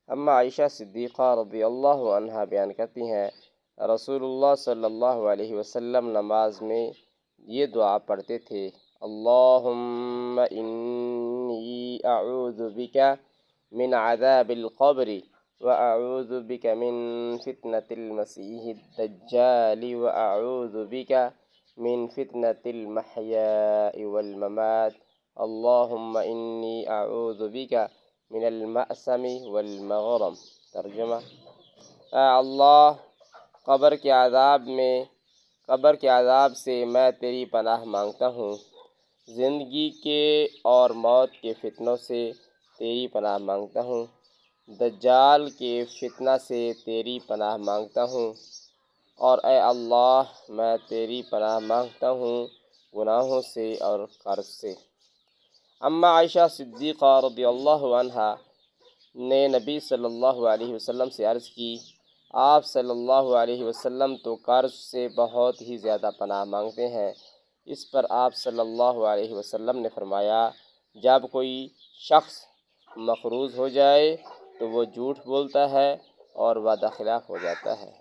اما عائشہ صدیقہ رضی اللہ عنہا بیان کرتی ہیں رسول اللہ صلی اللہ علیہ وسلم نماز میں یہ دعا پڑھتے تھے، اللہم انی اعوذ بک من عذاب القبر واعوذ بک من فتنة المسیح الدجال واعوذ بک من فتنة المحیاء والممات اللہم انی اعوذ بک من المأثم والمغرم۔ ترجمہ: اے اللہ، قبر کے عذاب سے میں تیری پناہ مانگتا ہوں، زندگی کے اور موت کے فتنوں سے تیری پناہ مانگتا ہوں، دجال کے فتنہ سے تیری پناہ مانگتا ہوں، اور اے اللہ میں تیری پناہ مانگتا ہوں گناہوں سے اور قرض سے۔ اما عائشہ صدیقہ رضی اللہ عنہا نے نبی صلی اللہ علیہ وسلم سے عرض کی، آپ صلی اللہ علیہ وسلم تو قرض سے بہت ہی زیادہ پناہ مانگتے ہیں۔ اس پر آپ صلی اللہ علیہ وسلم نے فرمایا، جب کوئی شخص مقروض ہو جائے تو وہ جھوٹ بولتا ہے اور وعدہ خلاف ہو جاتا ہے۔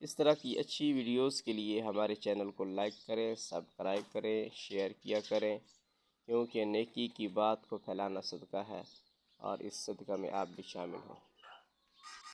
اس طرح کی اچھی ویڈیوز کے لیے ہمارے چینل کو لائک کریں، سبسکرائب کریں، شیئر کیا کریں، کیونکہ نیکی کی بات کو پھیلانا صدقہ ہے اور اس صدقہ میں آپ بھی شامل ہوں۔